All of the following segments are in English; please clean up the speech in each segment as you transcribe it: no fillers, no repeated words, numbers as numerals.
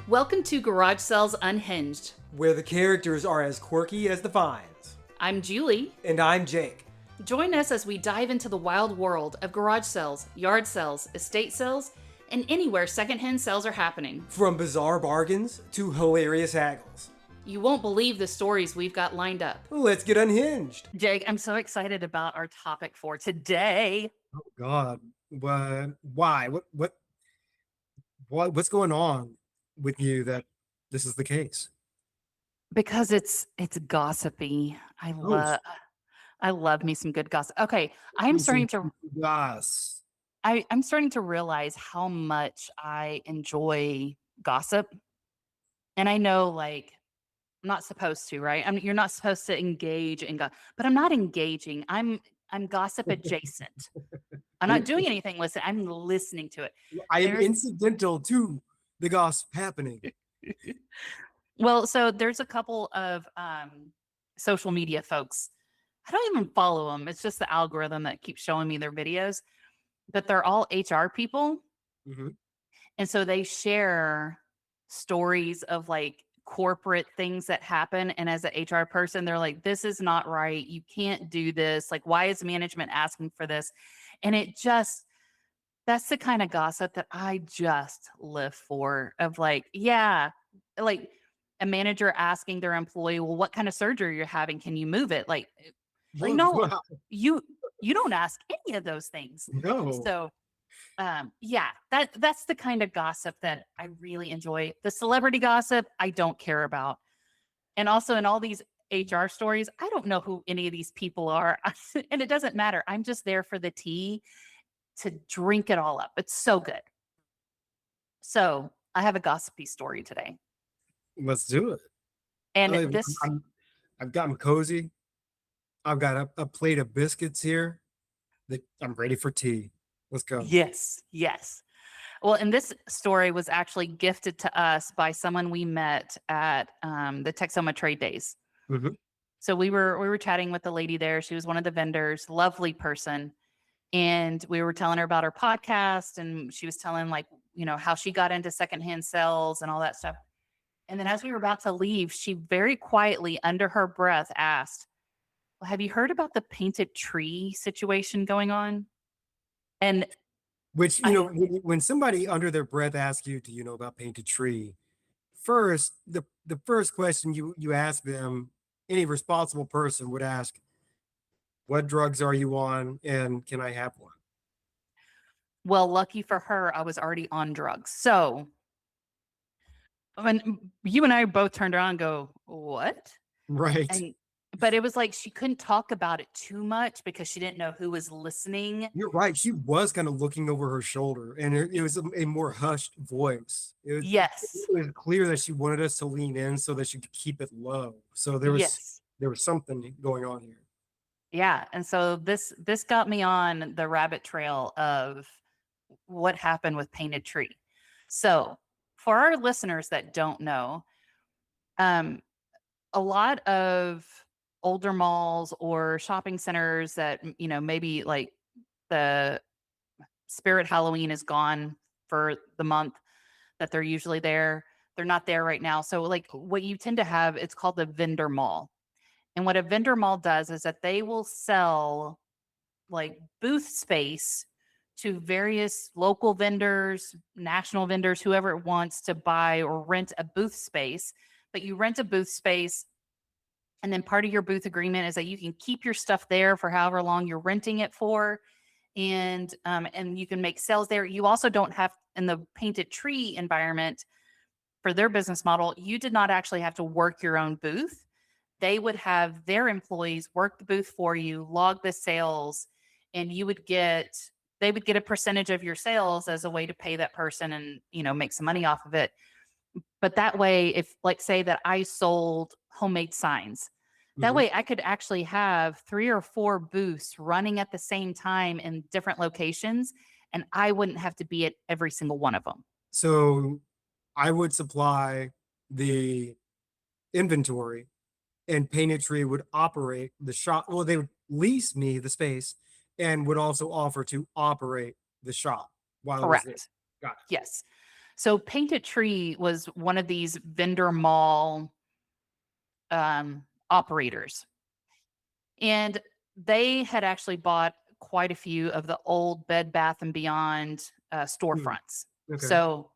Welcome to Garage Sales Unhinged. where the characters are as quirky as the finds. I'm Julie. And I'm Jake. Join us as we dive into the wild world of garage sales, yard sales, estate sales, and anywhere secondhand sales are happening. From bizarre bargains to hilarious haggles. You won't believe the stories we've got lined up. Let's get unhinged. Jake, I'm so excited about our topic for today. Oh God. Why? What's going on with you that this is the case? Because it's gossipy. I love me some good gossip. Okay, I'm starting to Yes. I'm starting to realize how much I enjoy gossip. And I know, like, I'm not supposed to, right? You're not supposed to engage in gossip, but I'm not engaging. I'm gossip adjacent. I'm not doing anything. Listen, I'm listening to it. I am There's- incidental to the gossip happening. Well, so there's a couple of social media folks. I don't even follow them. It's just the algorithm that keeps showing me their videos. But they're all HR people. Mhm. And so they share stories of like corporate things that happen. And as an HR person, they're like, this is not right. You can't do this. Like, why is management asking for this? And that's the kind of gossip that I just live for, of like, yeah, like a manager asking their employee, well, what kind of surgery you're having? Can you move it? Like no, Wow. you don't ask any of those things. No. So yeah, that's the kind of gossip that I really enjoy. The celebrity gossip, I don't care about. And also in all these HR stories, I don't know who any of these people are. And it doesn't matter. I'm just there for the tea to drink it all up. It's so good. So I have a gossipy story today. Let's do it. And I've gotten cozy. I've got a plate of biscuits here. I'm ready for tea. Let's go. yes. Well, and this story was actually gifted to us by someone we met at the Texoma Trade Days. Mhm. So we were chatting with the lady there. She was one of the vendors, lovely person. And we were telling her about her podcast, and she was telling, like, how she got into secondhand sales and all that stuff. And then as we were about to leave, she very quietly under her breath asked, well, have you heard about the painted tree situation going on? And Which, I- when somebody under their breath asks you, do you know about painted tree? First, the first question you ask them, any responsible person would ask, what drugs are you on and can I have one? well, lucky for her, I was already on drugs. So when you and I both turned around and go, what? Right. But it was like she couldn't talk about it too much because she didn't know who was listening. You're right. She was kind of looking over her shoulder, and it was a more hushed voice. Yes. It was clear that she wanted us to lean in so that she could keep it low. So there was something going on here. Yeah. And so this got me on the rabbit trail of what happened with Painted Tree. So for our listeners that don't know, a lot of older malls or shopping centers that, maybe like the Spirit Halloween is gone for the month that they're usually there. They're not there right now. So like what you tend to have, it's called the vendor mall. And what a vendor mall does is that they will sell like booth space to various local vendors, national vendors, whoever wants to buy or rent a booth space. But you rent a booth space, and then part of your booth agreement is that you can keep your stuff there for however long you're renting it for, and you can make sales there. You also don't have, in the Painted Tree environment, for their business model, you did not actually have to work your own booth. They would have their employees work the booth for you, log the sales, and they would get a percentage of your sales as a way to pay that person and, make some money off of it. But that way, if, like, say that I sold homemade signs, that way I could actually have 3 or 4 booths running at the same time in different locations, and I wouldn't have to be at every single one of them. So I would supply the inventory and Painted Tree would operate the shop. Well, they would lease me the space and would also offer to operate the shop while I was there. Correct. Got it. Yes. So Painted Tree was one of these vendor mall operators. And they had actually bought quite a few of the old Bed Bath and Beyond Hmm. storefronts. Okay. So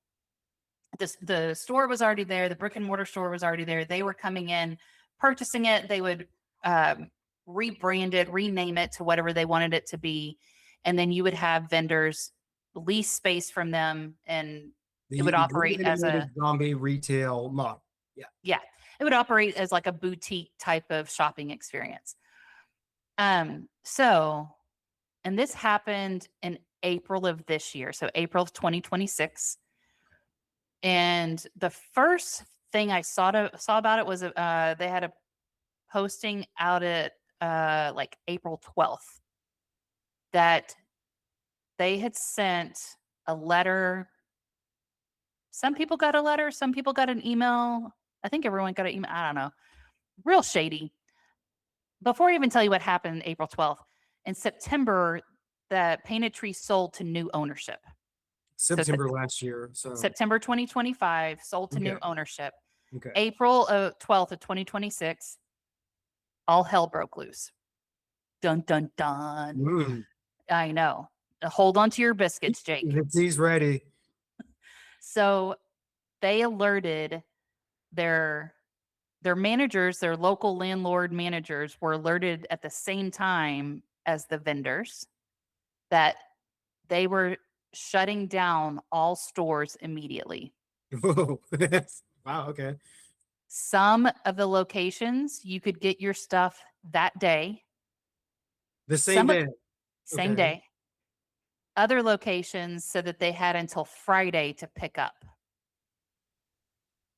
the store was already there. The brick and mortar store was already there. They were coming in, purchasing it. They would rebrand it, rename it to whatever they wanted it to be, and then you would have vendors lease space from them, and it would The operate as integrated a zombie retail model. Yeah. yeah, it would operate as like a boutique type of shopping experience. So, and this happened in April of this year, so April of 2026. And the first thing I saw about it was they had a posting out at like April 12th that they had sent a letter. Some people got a letter, some people got an email. I think everyone got an email. I don't know. Real shady. Before I even tell you what happened April 12th, in September, the Painted Tree sold to new ownership. So September last year. So September 2025 sold to okay. new ownership. Okay. April 12th of 2026, all hell broke loose. Dun dun dun. Mm. I know. Hold on to your biscuits, Jake. He's ready. So they alerted their managers, their local landlord managers were alerted at the same time as the vendors that they were shutting down all stores immediately. Whoa. Wow. Okay. Some of the locations you could get your stuff that day. The same Some day. same Okay. day. Other locations said that they had until Friday to pick up.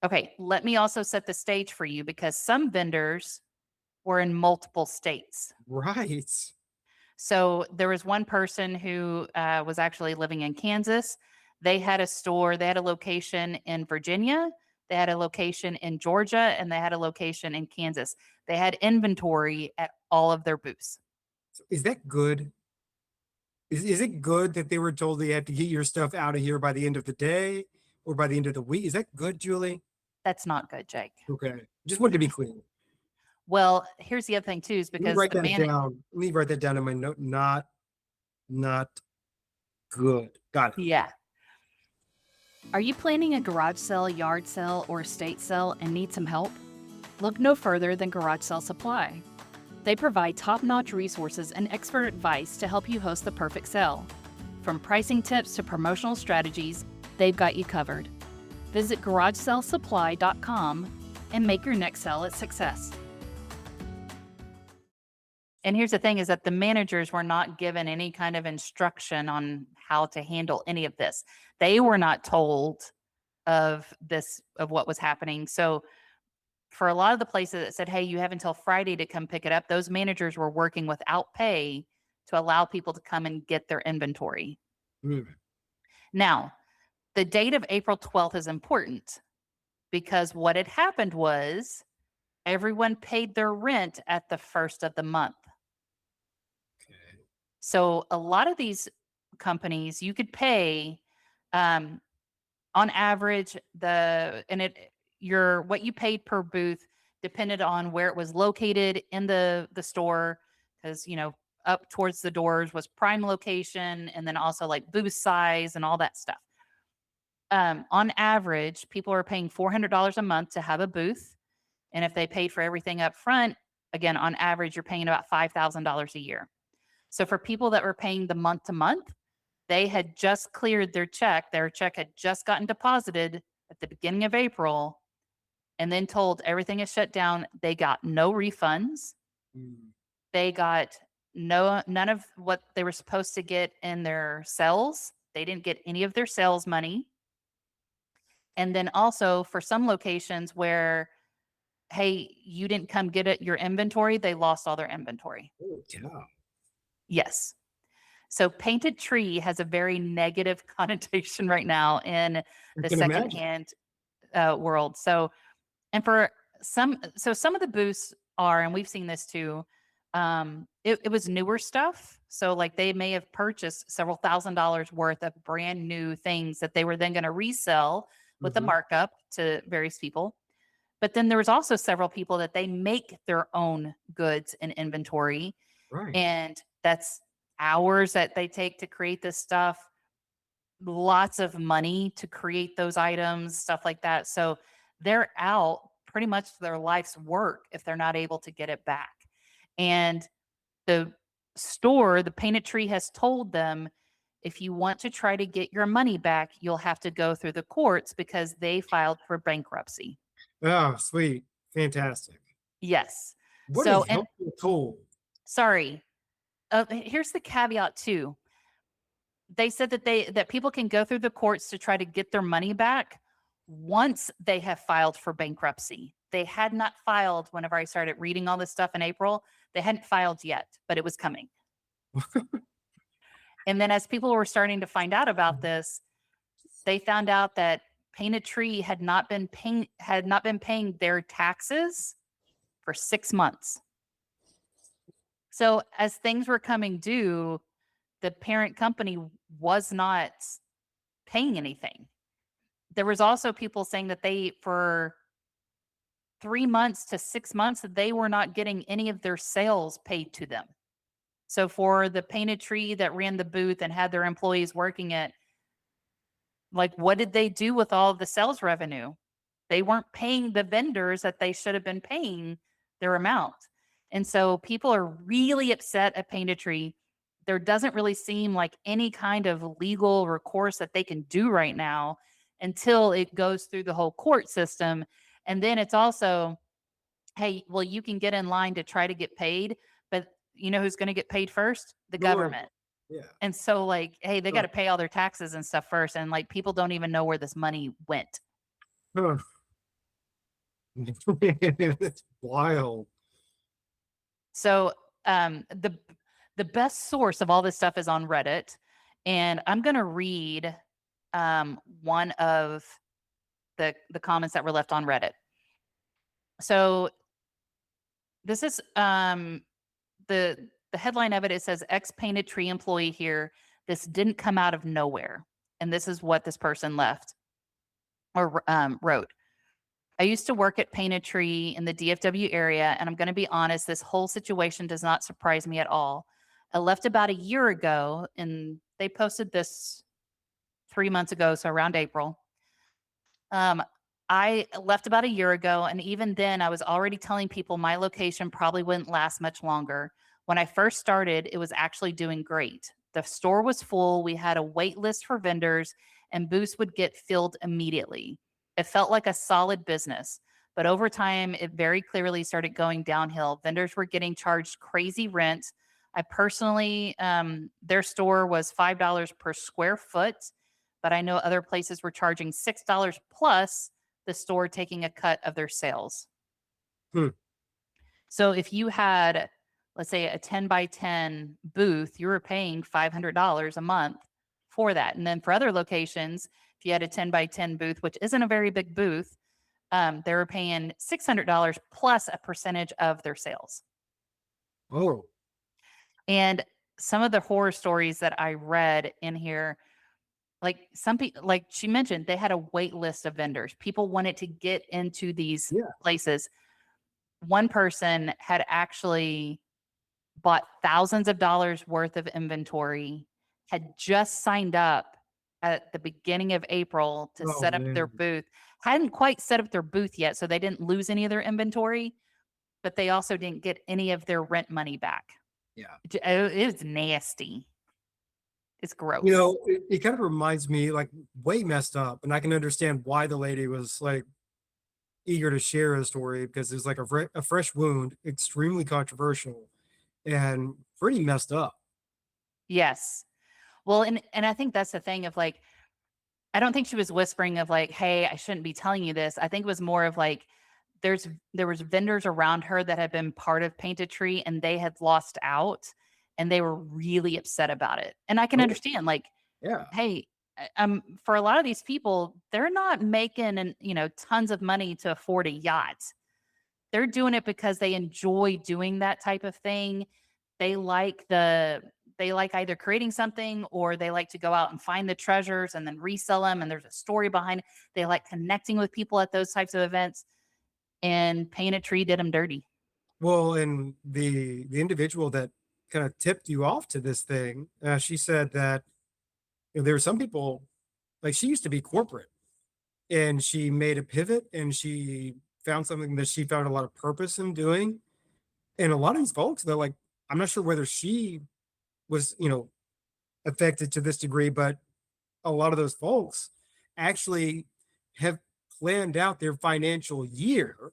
Okay, let me also set the stage for you because some vendors were in multiple states. Right. So there was one person who was actually living in Kansas. They had a store, they had a location in Virginia, they had a location in Georgia, and they had a location in Kansas. They had inventory at all of their booths. Is that good? Is it good that they were told they had to get your stuff out of here by the end of the day or by the end of the week? Is that good, Julie? That's not good, Jake. Okay. Just wanted to be clear. Well, here's the other thing too, is Let me because write the that down. Let me write that down in my note. Not good. Got it. yeah. Are you planning a garage sale, yard sale, or estate sale and need some help? Look no further than Garage Sale Supply. They provide top-notch resources and expert advice to help you host the perfect sale. From pricing tips to promotional strategies, they've got you covered. Visit garagesalesupply.com and make your next sale a success. And here's the thing is that the managers were not given any kind of instruction on how to handle any of this. They were not told of what was happening. So for a lot of the places that said, hey, you have until Friday to come pick it up, those managers were working without pay to allow people to come and get their inventory. Mm. Now, the date of April 12th is important because what had happened was everyone paid their rent at the first of the month. Okay. So a lot of these companies, you could pay on average what you paid per booth depended on where it was located in the store, because up towards the doors was prime location, and then also like booth size and all that stuff. On average, people are paying $400 a month to have a booth, and if they paid for everything up front, again, on average, you're paying about $5,000 a year. So for people that were paying the month to month, they had just cleared their check. Their check had just gotten deposited at the beginning of April and then told everything is shut down. They got no refunds. Mm. They got none of what they were supposed to get in their sales. They didn't get any of their sales money. And then also for some locations where, hey, you didn't come get it, your inventory, they lost all their inventory. Oh, yeah. Yes. So Painted Tree has a very negative connotation right now in I the can imagine. secondhand world. So, and for some of the booths are, and we've seen this too, It was newer stuff. So like they may have purchased several $1,000s worth of brand new things that they were then going to resell with the Hmm. markup to various people. But then there was also several people that they make their own goods and inventory. Right. And that's hours that they take to create this stuff, lots of money to create those items, stuff like that. So they're out pretty much their life's work if they're not able to get it back. And the store, the Painted Tree, has told them if you want to try to get your money back, you'll have to go through the courts because they filed for bankruptcy. Oh, sweet. Fantastic. Yes. What a So, and helpful tool. sorry, here's the caveat too. They said that that people can go through the courts to try to get their money back once they have filed for bankruptcy. They had not filed whenever I started reading all this stuff in April. They hadn't filed yet, but it was coming. And then as people were starting to find out about this, they found out that Painted Tree had not been paying their taxes for 6 months. So as things were coming due, the parent company was not paying anything. There was also people saying that they, for 3 months to 6 months, they were not getting any of their sales paid to them. So for the Painted Tree that ran the booth and had their employees working it, like what did they do with all of the sales revenue? They weren't paying the vendors that they should have been paying their amount. And so people are really upset at Painted Tree. There doesn't really seem like any kind of legal recourse that they can do right now until it goes through the whole court system. And then it's also, hey, well, you can get in line to try to get paid, but you know who's going to get paid first? The Lord. government. Yeah. And so, like, hey, they got Huh. to pay all their taxes and stuff first. And like, people don't even know where this money went. Huh. It's wild. So, the best source of all this stuff is on Reddit, and I'm going to read one of the comments that were left on Reddit. So this is the headline of it. It says ex Painted Tree employee here. This didn't come out of nowhere, and this is what this person left or wrote. I used to work at Painted Tree in the DFW area, and I'm going to be honest, this whole situation does not surprise me at all. I left about a year ago, and they posted this 3 months ago, so around April. I left about a year ago, and even then, I was already telling people my location probably wouldn't last much longer. When I first started, it was actually doing great. The store was full, we had a wait list for vendors, and booths would get filled immediately. It felt like a solid business, but over time, it very clearly started going downhill. Vendors were getting charged crazy rent. I personally, their store was $5 per square foot, but I know other places were charging $6 plus the store taking a cut of their sales. Hmm. So if you had, let's say, a 10 by 10 booth, you were paying $500 a month for that. And then for other locations, if you had a 10 by 10 booth, which isn't a very big booth, they were paying $600 plus a percentage of their sales. Oh. And some of the horror stories that I read in here, like some people, like she mentioned, they had a wait list of vendors. People wanted to get into these Yeah. places. One person had actually bought thousands of dollars worth of inventory, had just signed up at the beginning of April to Oh, set up their man. booth, hadn't quite set up their booth yet, so they didn't lose any of their inventory, but they also didn't get any of their rent money back. Yeah. It was nasty. It's gross. You know, it kind of reminds me like way messed up, and I can understand why the lady was like eager to share a story because it's like a fresh wound, extremely controversial, and pretty messed up. Yes. Well, and I think that's the thing of like, I don't think she was whispering of like, "Hey, I shouldn't be telling you this." I think it was more of like there was vendors around her that had been part of Painted Tree and they had lost out and they were really upset about it. And I can Oh, understand like, yeah. hey, for a lot of these people, they're not making tons of money to afford a yacht. they're doing it because they enjoy doing that type of thing. They like either creating something, or they like to go out and find the treasures and then resell them, and there's a story behind it. They like connecting with people at those types of events, and Paint a Tree did them dirty. Well, and the individual that kind of tipped you off to this thing, she said that there were some people, like, she used to be corporate, and she made a pivot, and she found something that she found a lot of purpose in doing. And a lot of these folks, they're like, I'm not sure whether she was, affected to this degree, but a lot of those folks actually have planned out their financial year,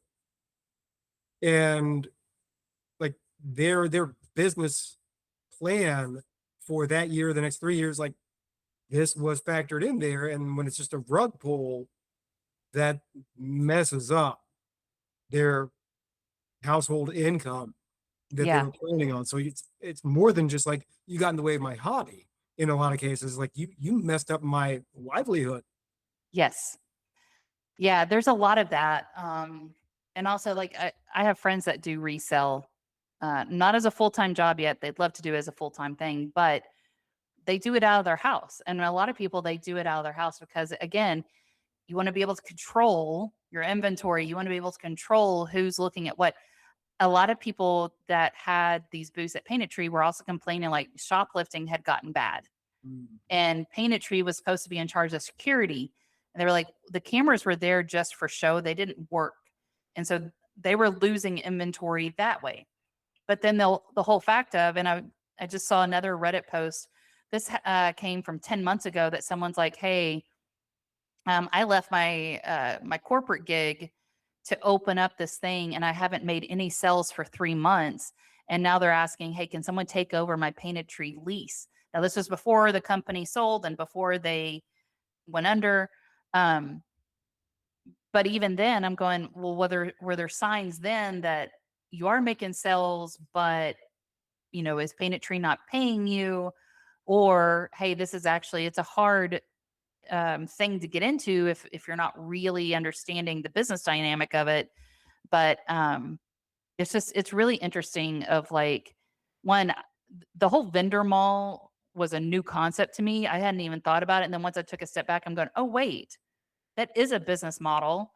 and like their business plan for that year, the next 3 years, like, this was factored in there. And when it's just a rug pull, that messes up their household income that they Yeah. were planning on. So it's more than just like, you got in the way of my hobby. In a lot of cases, like, you messed up my livelihood. Yes. Yeah, there's a lot of that. And also, like, I have friends that do resell, not as a full-time job yet. They'd love to do it as a full-time thing, but they do it out of their house. And a lot of people, they do it out of their house because, again, you want to be able to control your inventory. You want to be able to control who's looking at what. A lot of people that had these booths at Painted Tree were also complaining like shoplifting had gotten bad. Mm. And Painted Tree was supposed to be in charge of security. And they were like, the cameras were there just for show. They didn't work. And so they were losing inventory that way. But then the whole fact of, and I just saw another Reddit post. This came from 10 months ago that someone's like, hey, I left my corporate gig to open up this thing, and I haven't made any sales for 3 months. And now they're asking, hey, can someone take over my Painted Tree lease? Now, this was before the company sold and before they went under. But even then, I'm going, well, were there signs then that you are making sales, but is Painted Tree not paying you? Or, hey, this is actually, it's a hard thing to get into if you're not really understanding the business dynamic of it. But it's really interesting of like, one, the whole vendor mall was a new concept to me. I hadn't even thought about it. And then once I took a step back, I'm going, oh, wait, that is a business model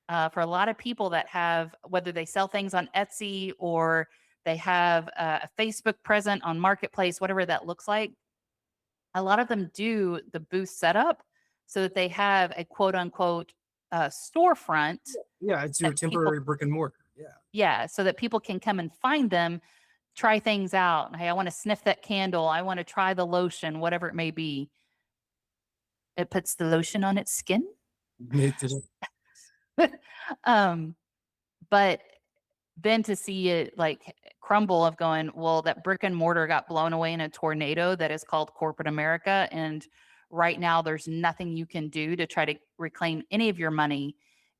for a lot of people that have, whether they sell things on Etsy or they have a Facebook present on Marketplace, whatever that looks like. A lot of them do the booth setup so that they have a quote unquote storefront. Yeah, it's your That people, temporary brick and mortar. Yeah. yeah, so that people can come and find them, try things out. Hey, I want to sniff that candle. I want to try the lotion, whatever it may be. It puts the lotion on its skin. um, but then to see it like crumble of going, well, that brick and mortar got blown away in a tornado that is called corporate America. And right now there's nothing you can do to try to reclaim any of your money.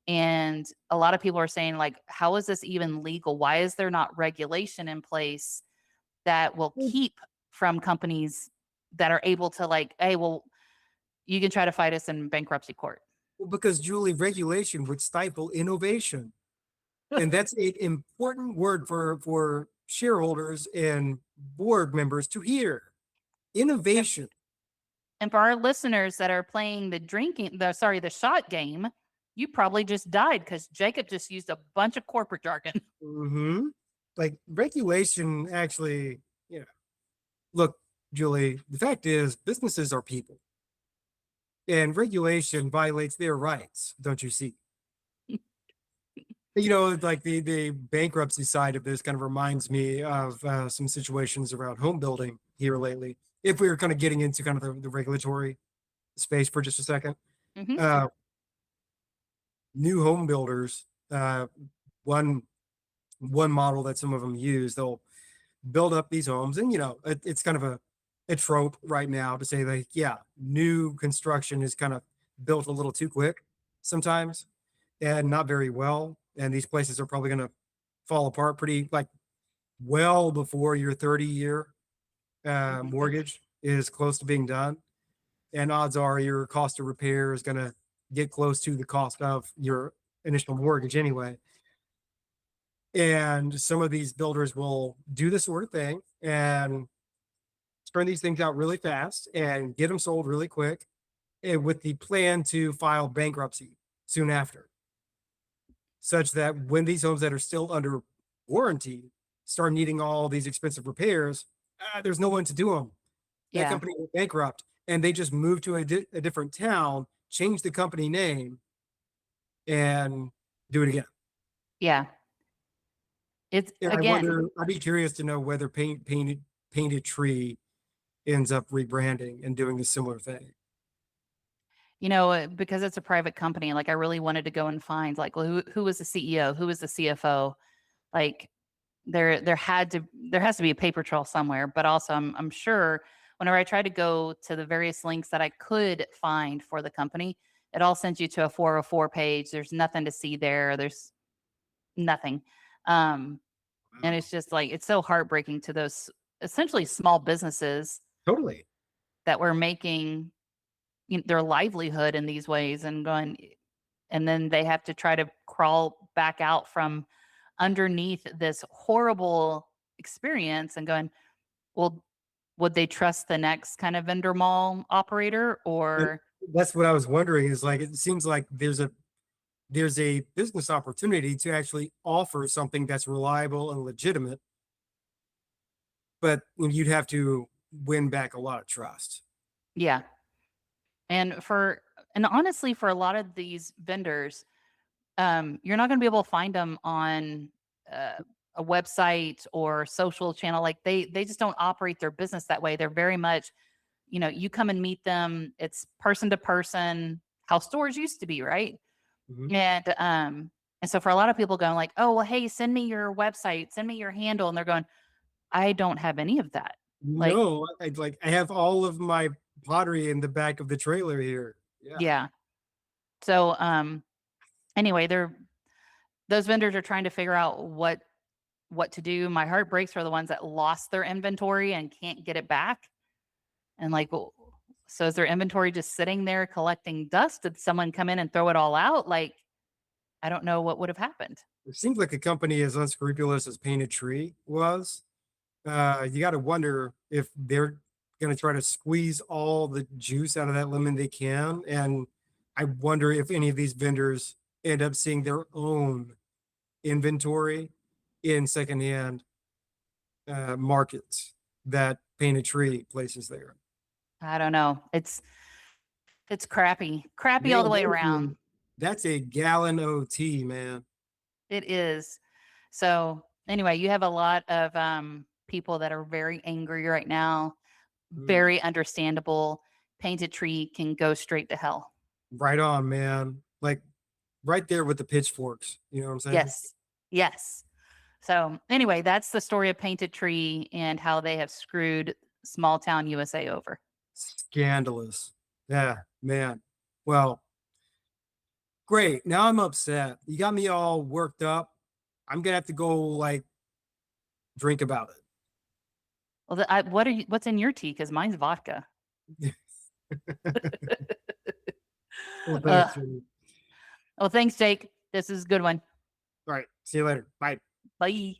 And a lot of people are saying, like, how is this even legal? Why is there not regulation in place that will keep from companies that are able to, like, hey, well, you can try to fight us in bankruptcy court? Well, because, Julie, regulation would stifle innovation. And that's an important word for shareholders and board members to hear. Innovation. And for our listeners that are playing the shot game, you probably just died because Jacob just used a bunch of corporate jargon. Mm-hmm. Like, regulation actually, look, Julie, the fact is businesses are people. And regulation violates their rights, don't you see? Like the bankruptcy side of this kind of reminds me of some situations around home building here lately. If we were kind of getting into kind of the regulatory space for just a second, Mm-hmm. New home builders, one model that some of them use, they'll build up these homes, and it's kind of a trope right now to say, like, yeah, new construction is kind of built a little too quick sometimes and not very well. And these places are probably going to fall apart pretty, like, well before your 30-year mortgage is close to being done. And odds are your cost of repair is going to get close to the cost of your initial mortgage anyway. And some of these builders will do this sort of thing and turn these things out really fast and get them sold really quick, and with the plan to file bankruptcy soon after, such that when these homes that are still under warranty start needing all these expensive repairs, there's no one to do them. That Yeah. company went bankrupt, and they just moved to a different town, change the company name, and do it again. Yeah. It's And I again, wonder, I'd be curious to know whether Painted Tree ends up rebranding and doing a similar thing. because it's a private company, like I really wanted to go and find like who was the CEO, who was the CFO. Like there has to be a paper trail somewhere, but also I'm sure whenever I tried to go to the various links that I could find for the company, it all sends you to a 404 page. There's nothing to see there. There's nothing. Um, and Wow. it's just like it's so heartbreaking to those essentially small businesses Totally. that were making their livelihood in these ways and going, and then they have to try to crawl back out from underneath this horrible experience and going, well, would they trust the next kind of vendor mall operator And or that's what I was wondering, is like, it seems like there's a business opportunity to actually offer something that's reliable and legitimate, but you'd have to win back a lot of trust. yeah. And honestly, for a lot of these vendors, you're not going to be able to find them on uh, a website or social channel. Like they just don't operate their business that way. They're very much, you come and meet them. It's person to person, how stores used to be, right? Mhm. And so for a lot of people going like, oh well, hey, send me your website, send me your handle, and they're going, I don't have any of that. Like, No, I have all of my pottery in the back of the trailer here. Yeah. yeah. So anyway, those vendors are trying to figure out what to do. My heart breaks for the ones that lost their inventory and can't get it back. And like, well, so is their inventory just sitting there collecting dust? Did someone come in and throw it all out? Like, I don't know what would have happened. It seems like a company as unscrupulous as Painted Tree was. You got to wonder if they're going to try to squeeze all the juice out of that lemon they can. And I wonder if any of these vendors end up seeing their own inventory in secondhand markets that Painted Tree places there. I don't know. It's crappy all Man, the way around. that's a gallon OT, man. It is. So anyway, you have a lot of people that are very angry right now. Mm, Very understandable. Painted Tree can go straight to hell. right on, man. Like right there with the pitchforks. You know what I'm saying? Yes. Yes. So anyway, that's the story of Painted Tree and how they have screwed small town USA over. Scandalous. Yeah, man. Well, great. Now I'm upset. You got me all worked up. I'm gonna have to go like drink about Well, what's in your tea? Because mine's vodka. it. Well, uh, thanks. All well, thanks, Jake. This is a good one. right. See you later. Bye. Bye.